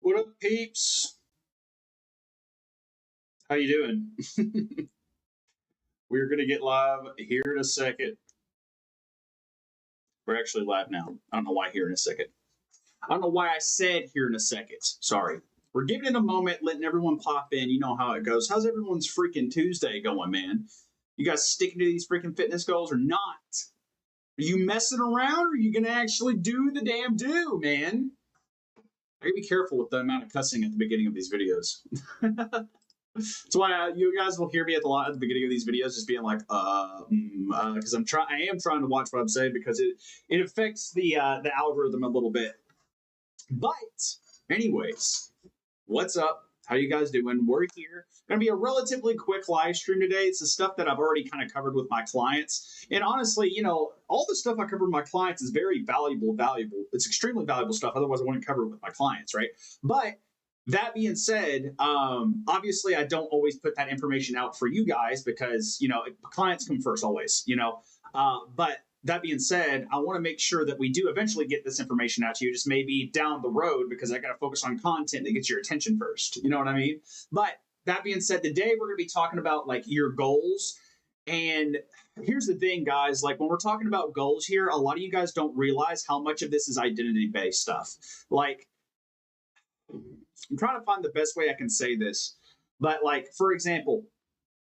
What up, peeps? How you doing? We're going to get live here in a second. We're actually live now. I don't know why here in a second. I don't know why I said here in a second. Sorry. We're giving it a moment, letting everyone pop in. You know how it goes. How's everyone's freaking Tuesday going, man? You guys sticking to these freaking fitness goals or not? Are you messing around or are you going to actually do the damn do, man? I gotta be careful with the amount of cussing at the beginning of these videos. That's why you guys will hear me at the beginning of these videos just being like, because I am trying to watch what I'm saying because it affects the algorithm a little bit. But anyways, what's up? How you guys doing? We're here. Going to be a relatively quick live stream today. It's the stuff that I've already kind of covered with my clients. And honestly, you know, all the stuff I cover with my clients is very valuable. It's extremely valuable stuff. Otherwise, I wouldn't cover it with my clients, right? But that being said, obviously, I don't always put that information out for you guys because, you know, clients come first always, you know. But that being said, I want to make sure that we do eventually get this information out to you, just maybe down the road, because I got to focus on content that gets your attention first. You know what I mean? But that being said, today we're going to be talking about like your goals. And here's the thing, guys, like when we're talking about goals here, a lot of you guys don't realize how much of this is identity-based stuff. Like, I'm trying to find the best way I can say this. But like, for example,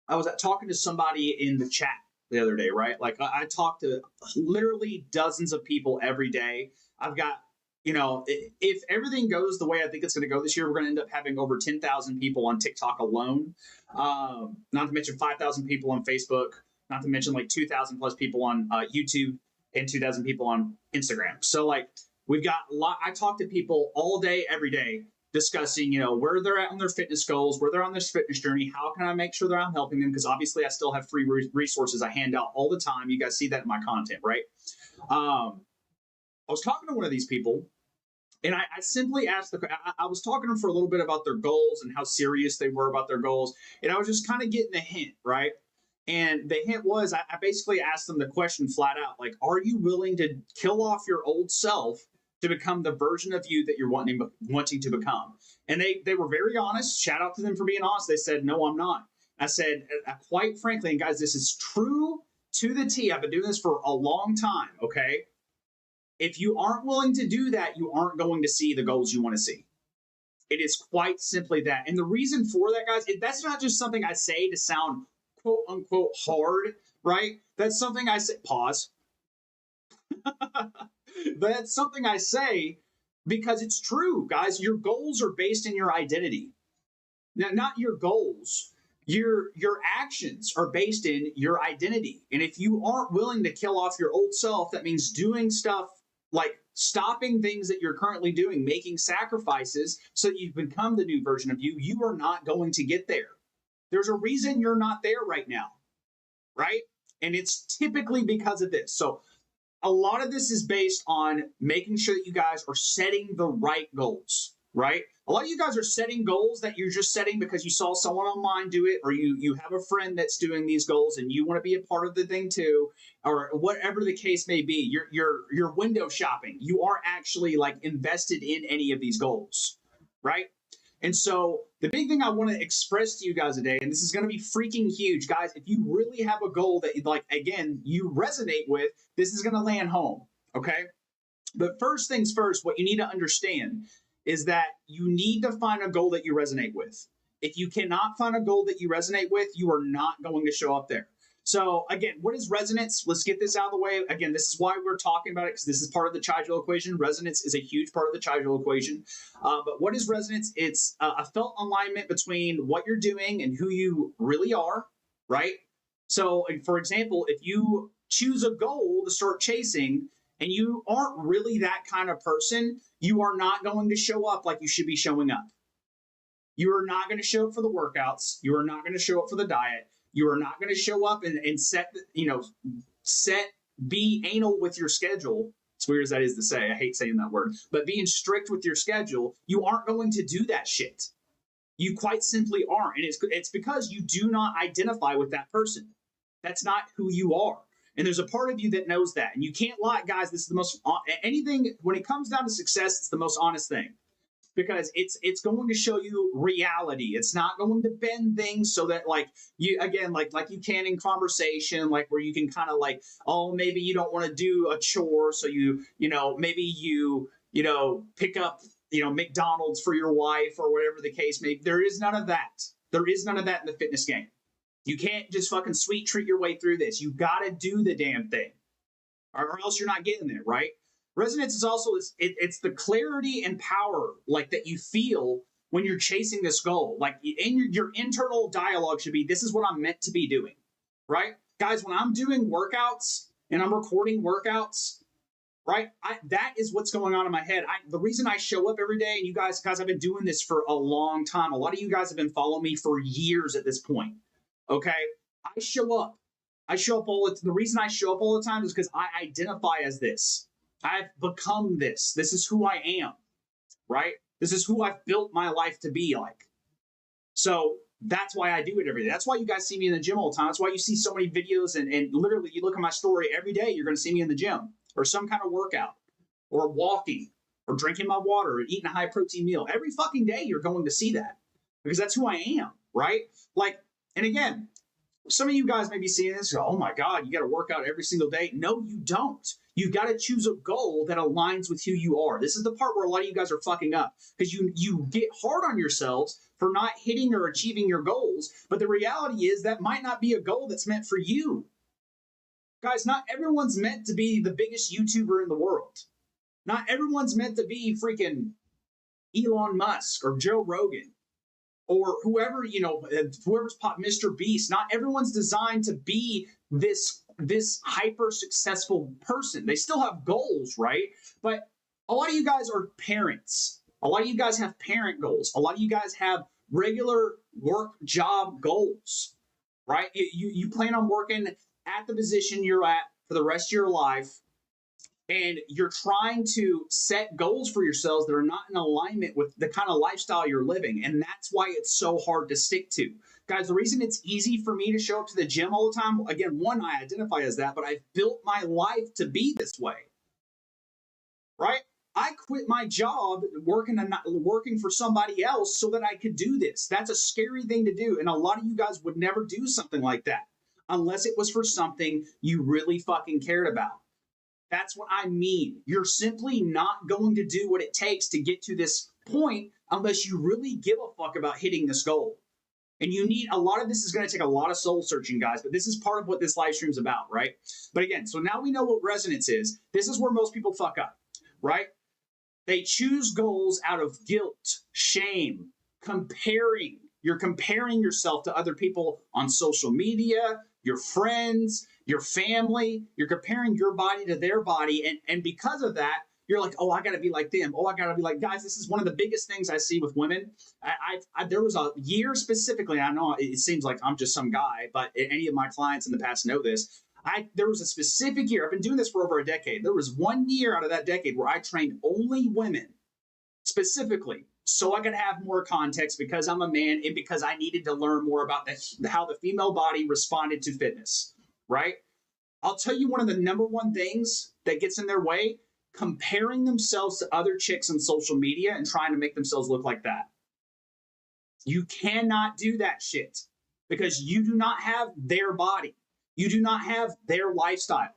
I was talking to somebody in the chat the other day, right? Like I talk to literally dozens of people every day. I've got, you know, if everything goes the way I think it's going to go this year, we're going to end up having over 10,000 people on TikTok alone. Not to mention 5,000 people on Facebook, not to mention like 2,000 plus people on YouTube and 2,000 people on Instagram. So like we've got a lot. I talk to people all day, every day, discussing, you know, where they're at on their fitness goals, where they're on this fitness journey, how can I make sure that I'm helping them? Because obviously I still have free resources I hand out all the time. You guys see that in my content, right? I was talking to one of these people and I simply asked I was talking to them for a little bit about their goals and how serious they were about their goals. And I was just kind of getting a hint, right? And the hint was, I basically asked them the question flat out, like, are you willing to kill off your old self to become the version of you that you're wanting to become? And they were very honest. Shout out to them for being honest. They said, no, I'm not. I said, quite frankly, and guys, this is true to the T. I've been doing this for a long time, okay? If you aren't willing to do that, you aren't going to see the goals you want to see. It is quite simply that. And the reason for that, guys, that's not just something I say to sound quote unquote hard, right? That's something I say, pause. That's something I say because it's true, guys. Your goals are based in your identity. Now, not your goals. Your actions are based in your identity. And if you aren't willing to kill off your old self, that means doing stuff like stopping things that you're currently doing, making sacrifices so that you become the new version of you. You are not going to get there. There's a reason you're not there right now, right? And it's typically because of this. So a lot of this is based on making sure that you guys are setting the right goals, right? A lot of you guys are setting goals that you're just setting because you saw someone online do it, or you have a friend that's doing these goals and you want to be a part of the thing too, or whatever the case may be. You're window shopping. You aren't actually like invested in any of these goals, right? And so the big thing I want to express to you guys today, and this is going to be freaking huge, guys, if you really have a goal that, like, again, you resonate with, this is going to land home, okay? But first things first, what you need to understand is that you need to find a goal that you resonate with. If you cannot find a goal that you resonate with, you are not going to show up there. So again, what is resonance? Let's get this out of the way. Again, this is why we're talking about it, because this is part of the Chigel Equation. Resonance is a huge part of the Chigel Equation. But what is resonance? It's a felt alignment between what you're doing and who you really are, right? So for example, if you choose a goal to start chasing and you aren't really that kind of person, you are not going to show up like you should be showing up. You are not going to show up for the workouts. You are not going to show up for the diet. You are not going to show up and be anal with your schedule. As weird as that is to say, I hate saying that word, but being strict with your schedule, you aren't going to do that shit. You quite simply aren't. And it's because you do not identify with that person. That's not who you are. And there's a part of you that knows that. And you can't lie, guys. This is the most, anything, when it comes down to success, it's the most honest thing. because it's going to show you reality. It's not going to bend things so that like you again like you can in conversation, like where you can kind of like, oh, maybe you don't want to do a chore, so maybe you pick up McDonald's for your wife or whatever the case may be. There is none of that. There is none of that in the fitness game. You can't just fucking sweet treat your way through this. You got to do the damn thing, or else you're not getting there, right? Resonance is also it's the clarity and power like that you feel when you're chasing this goal. Like in your internal dialogue should be, this is what I'm meant to be doing, right? Guys, when I'm doing workouts and I'm recording workouts, right? That is what's going on in my head. The reason I show up every day, and you guys, I've been doing this for a long time. A lot of you guys have been following me for years at this point, okay? I show up all the reason I show up all the time is because I identify as this. I've become this. This is who I am, right? This is who I've built my life to be like. So that's why I do it every day. That's why you guys see me in the gym all the time. That's why you see so many videos and literally you look at my story every day, you're going to see me in the gym or some kind of workout or walking or drinking my water or eating a high protein meal. Every fucking day you're going to see that because that's who I am, right? Like, and again, some of you guys may be seeing this, go, oh my God, you got to work out every single day. No, you don't. You got to choose a goal that aligns with who you are. This is the part where a lot of you guys are fucking up because you get hard on yourselves for not hitting or achieving your goals. But the reality is that might not be a goal that's meant for you. Guys, not everyone's meant to be the biggest YouTuber in the world. Not everyone's meant to be freaking Elon Musk or Joe Rogan. Or whoever, whoever's Mr. Beast. Not everyone's designed to be this hyper successful person. They still have goals, right? But a lot of you guys are parents. A lot of you guys have parent goals. A lot of you guys have regular work job goals, right? You plan on working at the position you're at for the rest of your life. And you're trying to set goals for yourselves that are not in alignment with the kind of lifestyle you're living. And that's why it's so hard to stick to. Guys, the reason it's easy for me to show up to the gym all the time, again, one, I identify as that, but I've built my life to be this way, right? I quit my job working for somebody else so that I could do this. That's a scary thing to do. And a lot of you guys would never do something like that unless it was for something you really fucking cared about. That's what I mean. You're simply not going to do what it takes to get to this point unless you really give a fuck about hitting this goal. And you need a lot of this is going to take a lot of soul searching, guys, but this is part of what this live stream is about, right? But again, so now we know what resonance is. This is where most people fuck up, right? They choose goals out of guilt, shame, comparing. You're comparing yourself to other people on social media, your friends, your family. You're comparing your body to their body. And because of that, you're like, oh, I got to be like them. Oh, I got to be like, guys, this is one of the biggest things I see with women. There was a year specifically, I know it seems like I'm just some guy, but any of my clients in the past know this. There was a specific year, I've been doing this for over a decade. There was 1 year out of that decade where I trained only women specifically so I could have more context because I'm a man and because I needed to learn more about how the female body responded to fitness, right? I'll tell you one of the number one things that gets in their way, comparing themselves to other chicks on social media and trying to make themselves look like that. You cannot do that shit because you do not have their body. You do not have their lifestyle.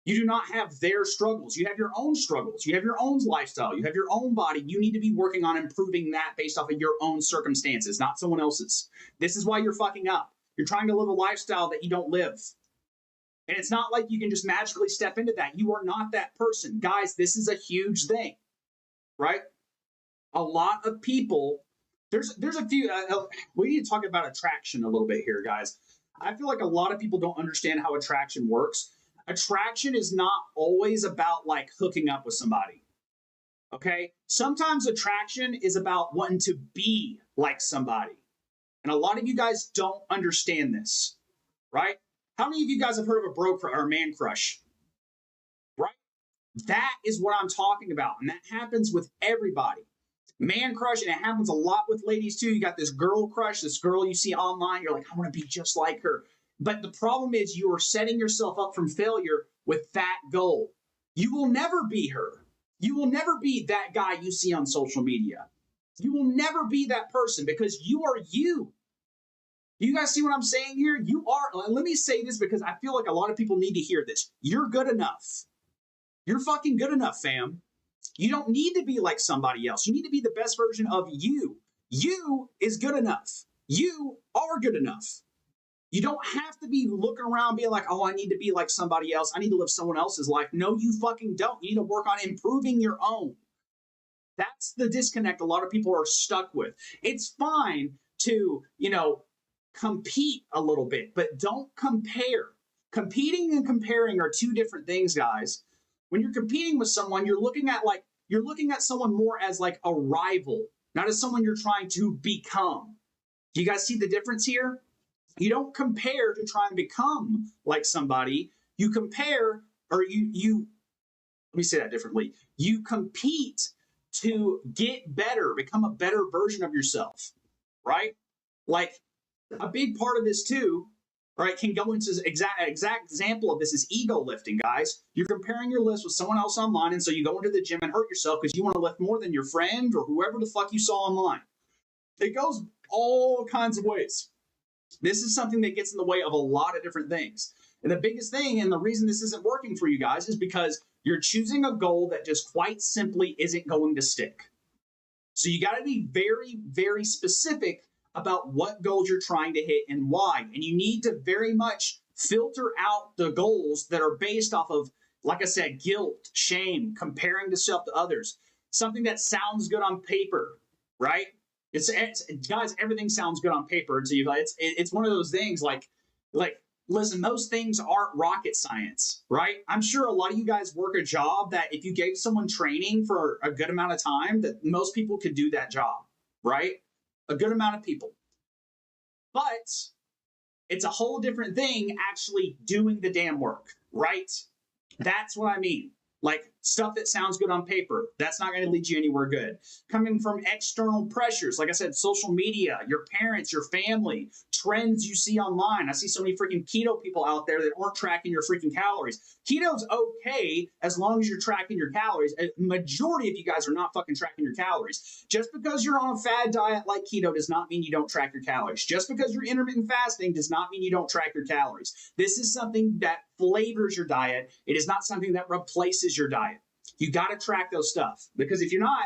You do not have their struggles. You have your own struggles. You have your own lifestyle. You have your own body. You need to be working on improving that based off of your own circumstances, not someone else's. This is why you're fucking up. You're trying to live a lifestyle that you don't live. And it's not like you can just magically step into that. You are not that person. Guys, this is a huge thing, right? A lot of people, there's a few, we need to talk about attraction a little bit here, guys. I feel like a lot of people don't understand how attraction works. Attraction is not always about like hooking up with somebody, okay? Sometimes attraction is about wanting to be like somebody. And a lot of you guys don't understand this, right? How many of you guys have heard of a bro crush or a man crush? Right? That is what I'm talking about. And that happens with everybody. Man crush, and it happens a lot with ladies too. You got this girl crush, this girl you see online. You're like, I want to be just like her. But the problem is you are setting yourself up from failure with that goal. You will never be her. You will never be that guy you see on social media. You will never be that person because you are you. You guys see what I'm saying here? You are, let me say this because I feel like a lot of people need to hear this. You're good enough. You're fucking good enough, fam. You don't need to be like somebody else. You need to be the best version of you. You is good enough. You are good enough. You don't have to be looking around being like, oh, I need to be like somebody else. I need to live someone else's life. No, you fucking don't. You need to work on improving your own. That's the disconnect a lot of people are stuck with. It's fine to, compete a little bit, but don't compare. Competing and comparing are two different things, guys. When you're competing with someone, you're looking at someone more as like a rival, not as someone you're trying to become. Do you guys see the difference here? You don't compare to try and become like somebody. You compare, or you let me say that differently. You compete to get better, become a better version of yourself, right? Like a big part of this too, right, can go into exact example of this is ego lifting, guys. You're comparing your lifts with someone else online, and so you go into the gym and hurt yourself because you want to lift more than your friend or whoever the fuck you saw online. It goes all kinds of ways. This is something that gets in the way of a lot of different things. And the biggest thing, and the reason this isn't working for you guys, is because you're choosing a goal that just quite simply isn't going to stick. So you got to be very, very specific about what goals you're trying to hit and why. And you need to very much filter out the goals that are based off of, like I said, guilt, shame, comparing yourself to others. Something that sounds good on paper, right? It's guys, everything sounds good on paper. So it's one of those things like, listen, those things aren't rocket science, right? I'm sure a lot of you guys work a job that if you gave someone training for a good amount of time, that most people could do that job, right? A good amount of people. But it's a whole different thing actually doing the damn work, right? That's what I mean. Like stuff that sounds good on paper, that's not going to lead you anywhere good. Coming from external pressures, like I said, social media, your parents, your family, trends you see online. I see so many freaking keto people out there that aren't tracking your freaking calories. Keto's okay as long as you're tracking your calories. A majority of you guys are not fucking tracking your calories. Just because you're on a fad diet like keto does not mean you don't track your calories. Just because you're intermittent fasting does not mean you don't track your calories. This is something that flavors your diet. It is not something that replaces your diet. You got to track those stuff, because if you're not,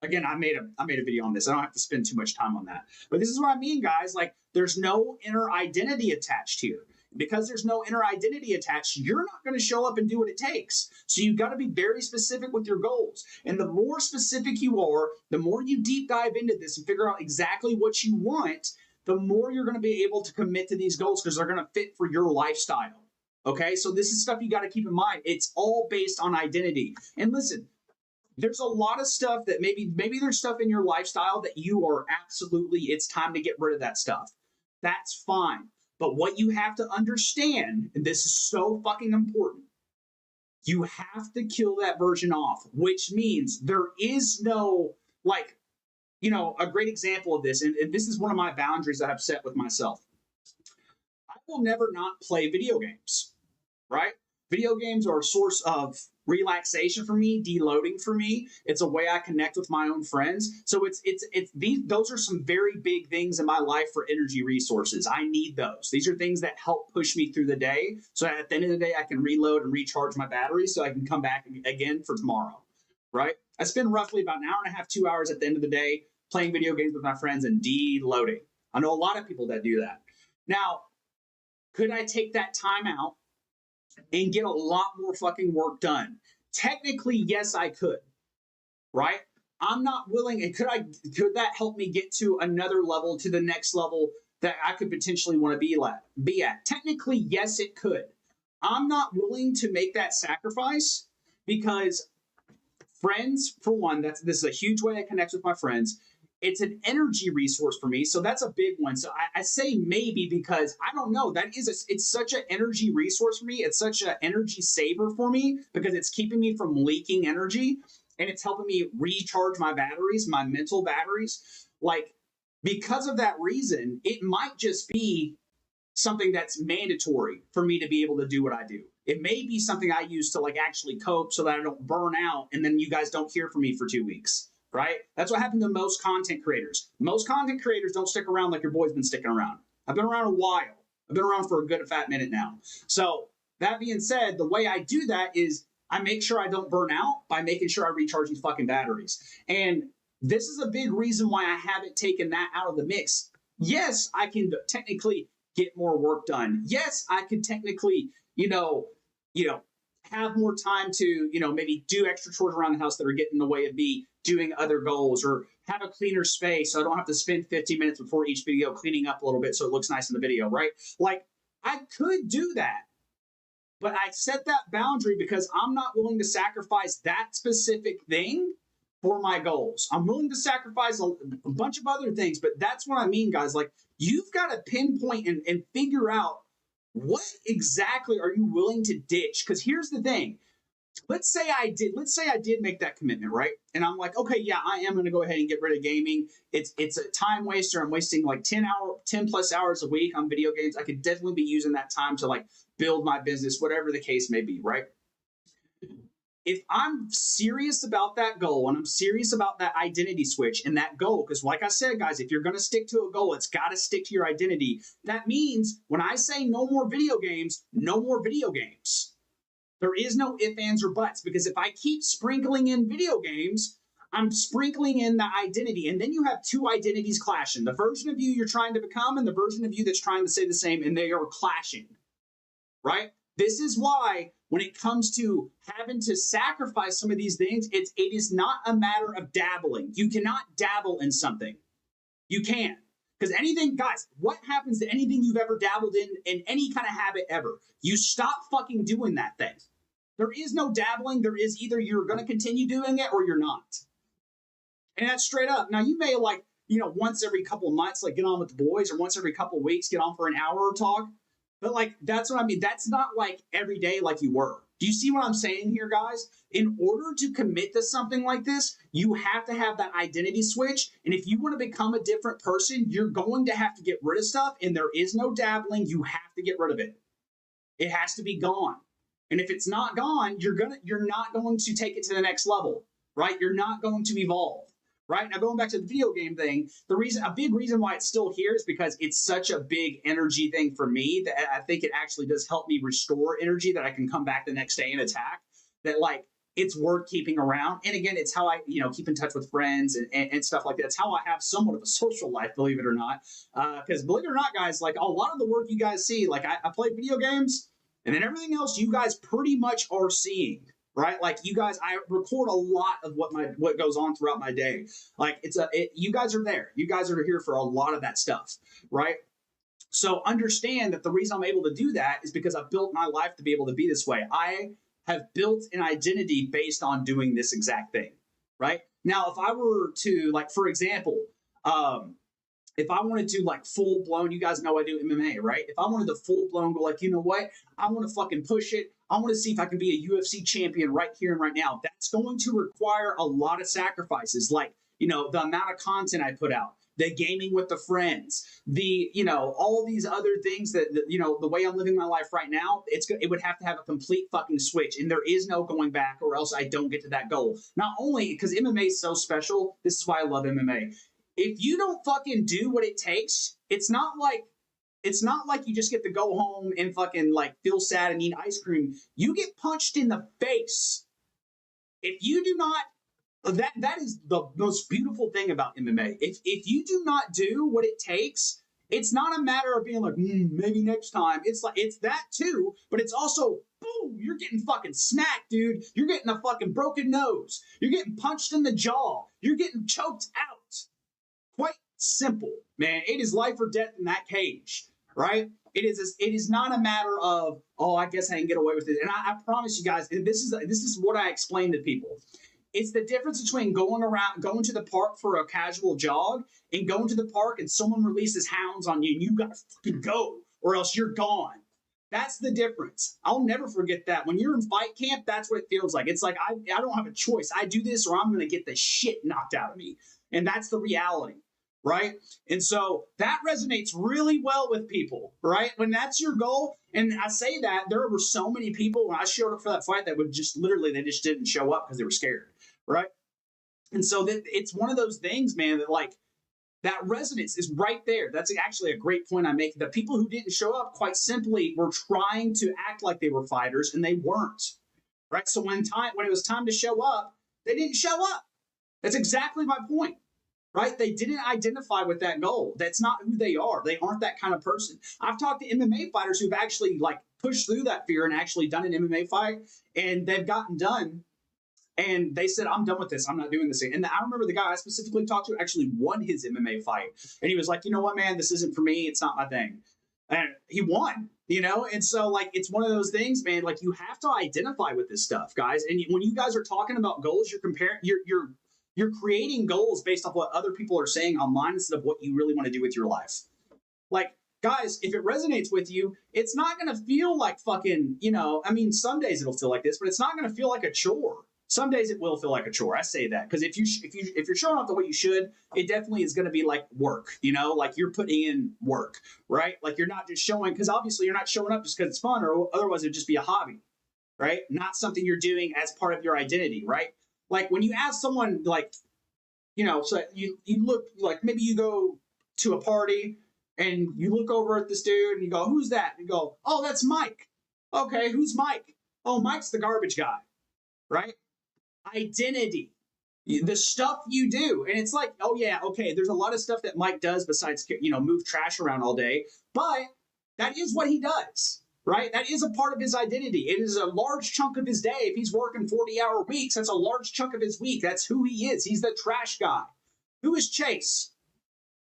again, I made a video on this. I don't have to spend too much time on that. But this is what I mean, guys. Like, there's no inner identity attached here. Because there's no inner identity attached, you're not going to show up and do what it takes. So you've got to be very specific with your goals. And the more specific you are, the more you deep dive into this and figure out exactly what you want, the more you're going to be able to commit to these goals because they're going to fit for your lifestyle. Okay, so this is stuff you got to keep in mind. It's all based on identity. And listen, there's a lot of stuff that maybe there's stuff in your lifestyle that you are absolutely, it's time to get rid of that stuff. That's fine. But what you have to understand, and this is so fucking important, you have to kill that version off, which means there is no, a great example of this, and this is one of my boundaries that I've set with myself. I will never not play video games, right? Video games are a source of relaxation for me, deloading for me. It's a way I connect with my own friends. So those are some very big things in my life for energy resources. I need those. These are things that help push me through the day. So at the end of the day, I can reload and recharge my batteries so I can come back again for tomorrow, right? I spend roughly about an hour and a half, 2 hours at the end of the day playing video games with my friends and deloading. I know a lot of people that do that. Now, could I take that time out and get a lot more fucking work done? Technically, yes, I could, right? I'm not willing. And could that help me get to another level, to the next level that I could potentially want to be at? Technically, yes, it could. I'm not willing to make that sacrifice because friends, for one, this is a huge way I connect with my friends. It's an energy resource for me, so that's a big one. So I say maybe because I don't know. It's such an energy resource for me. It's such an energy saver for me because it's keeping me from leaking energy and it's helping me recharge my batteries, my mental batteries. Like, because of that reason, it might just be something that's mandatory for me to be able to do what I do. It may be something I use to actually cope so that I don't burn out and then you guys don't hear from me for 2 weeks. right? That's what happened to most content creators. Most content creators don't stick around like your boy's been sticking around. I've been around a while. I've been around for a good fat minute now. So that being said, the way I do that is I make sure I don't burn out by making sure I recharge these fucking batteries. And this is a big reason why I haven't taken that out of the mix. Yes, I can technically get more work done. Yes, I could technically, have more time to, maybe do extra chores around the house that are getting in the way of me doing other goals, or have a cleaner space so I don't have to spend 15 minutes before each video cleaning up a little bit so it looks nice in the video, right? Like, I could do that, but I set that boundary because I'm not willing to sacrifice that specific thing for my goals. I'm willing to sacrifice a bunch of other things, but that's what I mean, guys. Like, you've got to pinpoint and figure out what exactly are you willing to ditch? Because here's the thing. Let's say I did make that commitment, right? And I'm like, okay, yeah, I am going to go ahead and get rid of gaming. It's a time waster. I'm wasting like 10 plus hours a week on video games. I could definitely be using that time to like build my business, whatever the case may be, right? If I'm serious about that goal and I'm serious about that identity switch and that goal, because like I said, guys, if you're going to stick to a goal, it's got to stick to your identity. That means when I say no more video games, no more video games. There is no ifs, ands, or buts, because if I keep sprinkling in video games, I'm sprinkling in the identity. And then you have two identities clashing. The version of you you're trying to become and the version of you that's trying to say the same, and they are clashing, right? This is why when it comes to having to sacrifice some of these things, it is not a matter of dabbling. You cannot dabble in something. You can't. Because anything, guys, what happens to anything you've ever dabbled in any kind of habit ever? You stop fucking doing that thing. There is no dabbling. There is either you're going to continue doing it or you're not. And that's straight up. Now, you may once every couple of months, like get on with the boys, or once every couple of weeks, get on for an hour or talk. But like, that's what I mean. That's not like every day like you were. Do you see what I'm saying here, guys? In order to commit to something like this, you have to have that identity switch. And if you want to become a different person, you're going to have to get rid of stuff. And there is no dabbling. You have to get rid of it. It has to be gone. And if it's not gone, you're not going to take it to the next level, right? You're not going to evolve. Right? Now, going back to the video game thing, a big reason why it's still here is because it's such a big energy thing for me that I think it actually does help me restore energy that I can come back the next day and attack. That like it's worth keeping around. And again, it's how I keep in touch with friends and stuff like that. It's how I have somewhat of a social life, believe it or not. Because believe it or not, guys, like a lot of the work you guys see, like I play video games, and then everything else you guys pretty much are seeing. Right, like you guys, I record a lot of what goes on throughout my day. Like you guys are there. You guys are here for a lot of that stuff, right? So understand that the reason I'm able to do that is because I've built my life to be able to be this way. I have built an identity based on doing this exact thing, right? Now, if I were to, like, for example, if I wanted to like full blown, you guys know I do MMA, right? If I wanted to full blown go like, you know what? I want to fucking push it. I want to see if I can be a UFC champion right here and right now. That's going to require a lot of sacrifices, like, the amount of content I put out, the gaming with the friends, the, all these other things that, the way I'm living my life right now, it would have to have a complete fucking switch. And there is no going back, or else I don't get to that goal. Not only because MMA is so special, this is why I love MMA. If you don't fucking do what it takes, it's not like you just get to go home and fucking like feel sad and eat ice cream. You get punched in the face. If you do not, that is the most beautiful thing about MMA. If you do not do what it takes, it's not a matter of being like, maybe next time. It's like, it's that too, but it's also, boom, you're getting fucking smacked, dude. You're getting a fucking broken nose. You're getting punched in the jaw. You're getting choked out. Quite simple, man. It is life or death in that cage, right? It is not a matter of, I guess I can get away with it. And I promise you guys, this is what I explain to people. It's the difference between going to the park for a casual jog and going to the park and someone releases hounds on you and you gotta fucking go or else you're gone. That's the difference. I'll never forget that. When you're in fight camp, that's what it feels like. It's like, I don't have a choice. I do this or I'm going to get the shit knocked out of me. And that's the reality. Right? And so that resonates really well with people, right? When that's your goal, and I say that, there were so many people when I showed up for that fight that would just literally, they just didn't show up because they were scared, right? And so that it's one of those things, man, that like that resonance is right there. That's actually a great point I'm making. The people who didn't show up, quite simply, were trying to act like they were fighters and they weren't. Right? So when it was time to show up, they didn't show up. That's exactly my point. Right? They didn't identify with that goal. That's not who they are. They aren't that kind of person. I've talked to MMA fighters who've actually like pushed through that fear and actually done an MMA fight, and they've gotten done. And they said, I'm done with this. I'm not doing this. And I remember the guy I specifically talked to actually won his MMA fight. And he was like, you know what, man, this isn't for me. It's not my thing. And he won, you know? And so like, it's one of those things, man, like you have to identify with this stuff, guys. And when you guys are talking about goals, you're creating goals based off what other people are saying online instead of what you really want to do with your life. Like, guys, if it resonates with you, it's not going to feel like fucking, you know, I mean, some days it'll feel like this, but it's not going to feel like a chore. Some days it will feel like a chore. I say that because if you're showing up the way you should, it definitely is going to be like work, you know, like you're putting in work, right? Like you're not just showing, because obviously you're not showing up just because it's fun, or otherwise it'd just be a hobby, right? Not something you're doing as part of your identity, right? Like when you ask someone, like, you know, so you look like maybe you go to a party and you look over at this dude and you go, who's that? And you go, oh, that's Mike. Okay, who's Mike? Oh, Mike's the garbage guy, right? Identity, the stuff you do. And it's like, oh yeah, okay, there's a lot of stuff that Mike does besides, you know, move trash around all day, but that is what he does, right? That is a part of his identity. It is a large chunk of his day. If he's working 40-hour weeks, that's a large chunk of his week. That's who he is. He's the trash guy. Who is Chase?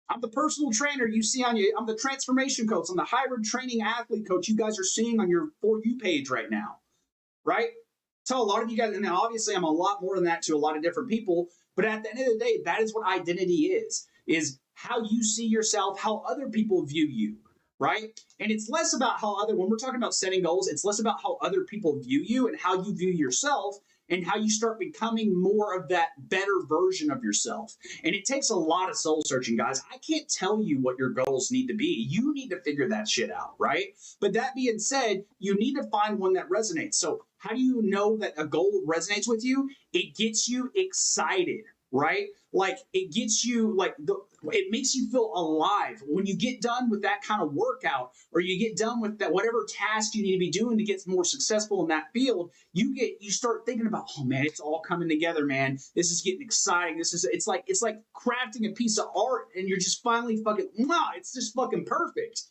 I'm the personal trainer you see on you. I'm the transformation coach. I'm the hybrid training athlete coach you guys are seeing on your For You page right now, right? So a lot of you guys, and obviously I'm a lot more than that to a lot of different people, but at the end of the day, that is what identity is how you see yourself, how other people view you, right? And it's less about when we're talking about setting goals, it's less about how other people view you and how you view yourself, and how you start becoming more of that better version of yourself. And it takes a lot of soul searching, guys. I can't tell you what your goals need to be. You need to figure that shit out, right? But that being said, you need to find one that resonates. So how do you know that a goal resonates with you? It gets you excited, right? Like it gets you it makes you feel alive when you get done with that kind of workout, or you get done with that whatever task you need to be doing to get more successful in that field. You start thinking about, oh man, it's all coming together, man. This is getting exciting. It's like crafting a piece of art, and you're just finally fucking, wow, it's just fucking perfect.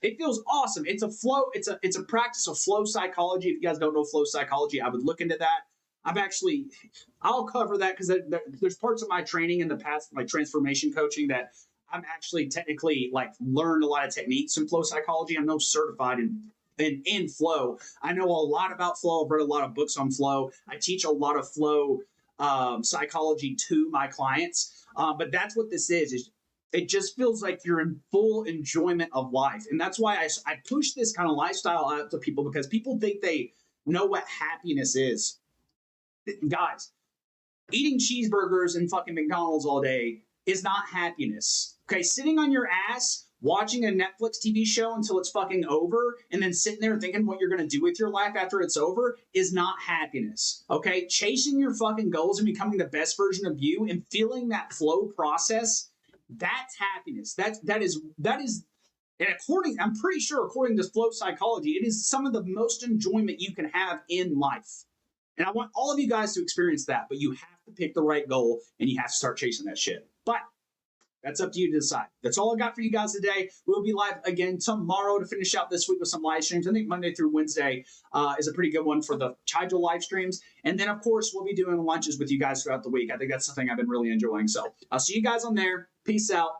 It feels awesome. It's a flow. It's a practice of flow psychology. If you guys don't know flow psychology, I would look into that. I'll cover that because there's parts of my training in the past, like transformation coaching, that I'm actually technically like learned a lot of techniques in flow psychology. I'm no certified in flow. I know a lot about flow. I've read a lot of books on flow. I teach a lot of flow psychology to my clients. But that's what this is it just feels like you're in full enjoyment of life. And that's why I push this kind of lifestyle out to people, because people think they know what happiness is. Guys, eating cheeseburgers and fucking McDonald's all day is not happiness. Okay, sitting on your ass watching a Netflix TV show until it's fucking over, and then sitting there thinking what you're going to do with your life after it's over, is not happiness. Okay, chasing your fucking goals and becoming the best version of you and feeling that flow process, that's happiness. That is, and I'm pretty sure according to flow psychology, it is some of the most enjoyment you can have in life. And I want all of you guys to experience that, but you have to pick the right goal and you have to start chasing that shit. But that's up to you to decide. That's all I got for you guys today. We'll be live again tomorrow to finish out this week with some live streams. I think Monday through Wednesday is a pretty good one for the Chigel live streams. And then, of course, we'll be doing lunches with you guys throughout the week. I think that's something I've been really enjoying. So I'll see you guys on there. Peace out.